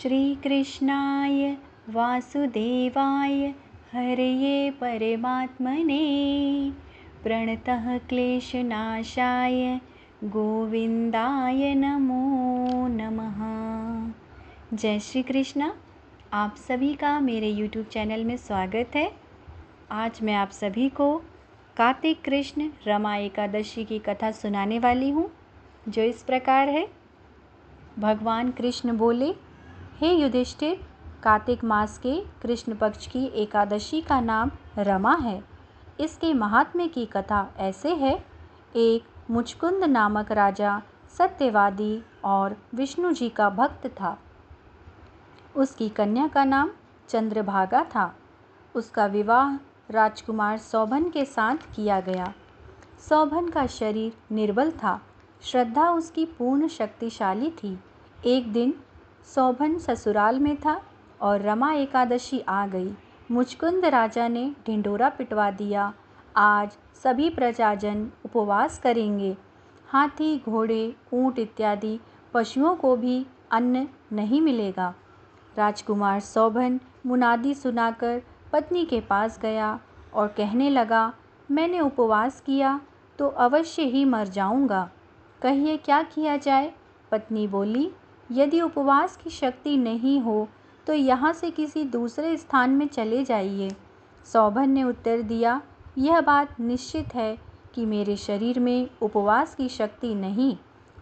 श्रीकृष्णाय वासुदेवाय हरये परमात्मने प्रणतः क्लेशनाशाय गोविंदाय नमो नमः। जय श्री कृष्ण। आप सभी का मेरे YouTube चैनल में स्वागत है। आज मैं आप सभी को कार्तिक कृष्ण रमा एकादशी की कथा सुनाने वाली हूँ, जो इस प्रकार है। भगवान कृष्ण बोले, हे युधिष्ठिर, कार्तिक मास के कृष्ण पक्ष की एकादशी का नाम रमा है। इसके महात्म्य की कथा ऐसे है। एक मुचकुंद नामक राजा सत्यवादी और विष्णु जी का भक्त था। उसकी कन्या का नाम चंद्रभागा था। उसका विवाह राजकुमार सौभन के साथ किया गया। सौभन का शरीर निर्बल था, श्रद्धा उसकी पूर्ण शक्तिशाली थी। एक दिन सौभन ससुराल में था और रमा एकादशी आ गई। मुचकुंद राजा ने ढिंढोरा पिटवा दिया, आज सभी प्रजाजन उपवास करेंगे। हाथी, घोड़े, ऊंट इत्यादि पशुओं को भी अन्न नहीं मिलेगा। राजकुमार सौभन मुनादी सुनाकर पत्नी के पास गया और कहने लगा, मैंने उपवास किया तो अवश्य ही मर जाऊंगा। कहिए क्या किया जाए? पत्नी बोली, यदि उपवास की शक्ति नहीं हो तो यहाँ से किसी दूसरे स्थान में चले जाइए। सौभन ने उत्तर दिया, यह बात निश्चित है कि मेरे शरीर में उपवास की शक्ति नहीं,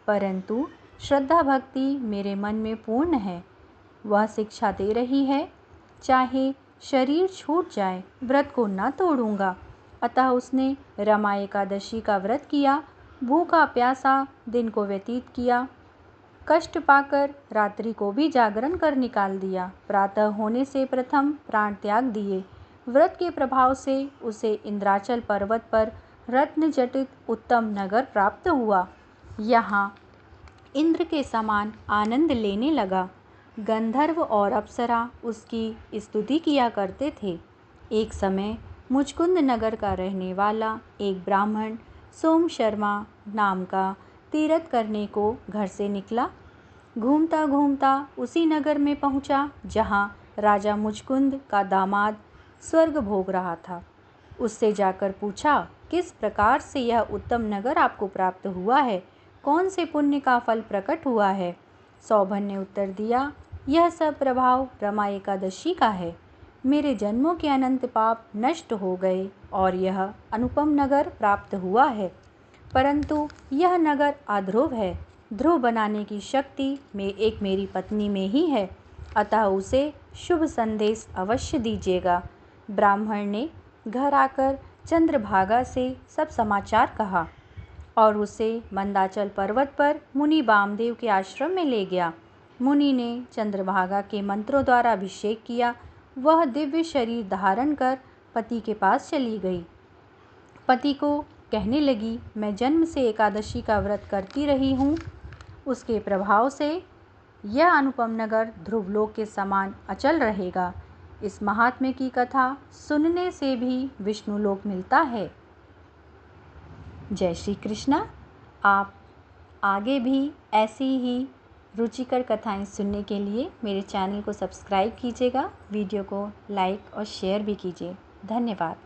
परंतु श्रद्धा भक्ति मेरे मन में पूर्ण है। वह शिक्षा दे रही है, चाहे शरीर छूट जाए, व्रत को न तोड़ूंगा। अतः उसने रमा एकादशी का व्रत किया, भूखा प्यासा दिन को व्यतीत किया। कष्ट पाकर रात्रि को भी जागरण कर निकाल दिया। प्रातः होने से प्रथम प्राण त्याग दिए। व्रत के प्रभाव से उसे इंद्राचल पर्वत पर रत्न जटित उत्तम नगर प्राप्त हुआ। यहाँ इंद्र के समान आनंद लेने लगा। गंधर्व और अप्सरा उसकी स्तुति किया करते थे। एक समय मुचकुंद नगर का रहने वाला एक ब्राह्मण सोम शर्मा नाम का तीर्थ करने को घर से निकला। घूमता घूमता उसी नगर में पहुंचा जहां राजा मुचकुंद का दामाद स्वर्ग भोग रहा था। उससे जाकर पूछा, किस प्रकार से यह उत्तम नगर आपको प्राप्त हुआ है? कौन से पुण्य का फल प्रकट हुआ है? सौभन ने उत्तर दिया, यह सब प्रभाव रमा एकादशी का है। मेरे जन्मों के अनंत पाप नष्ट हो गए और यह अनुपम नगर प्राप्त हुआ है। परंतु यह नगर अध्रुव है। ध्रुव बनाने की शक्ति में एक मेरी पत्नी में ही है, अतः उसे शुभ संदेश अवश्य दीजिएगा। ब्राह्मण ने घर आकर चंद्रभागा से सब समाचार कहा और उसे मंदाचल पर्वत पर मुनि वामदेव के आश्रम में ले गया। मुनि ने चंद्रभागा के मंत्रों द्वारा अभिषेक किया। वह दिव्य शरीर धारण कर पति के पास चली गई। पति को कहने लगी, मैं जन्म से एकादशी का व्रत करती रही हूँ। उसके प्रभाव से यह अनुपम नगर ध्रुवलोक के समान अचल रहेगा। इस महात्म्य की कथा सुनने से भी विष्णुलोक मिलता है। जय श्री कृष्ण। आप आगे भी ऐसी ही रुचिकर कथाएं सुनने के लिए मेरे चैनल को सब्सक्राइब कीजिएगा। वीडियो को लाइक और शेयर भी कीजिए। धन्यवाद।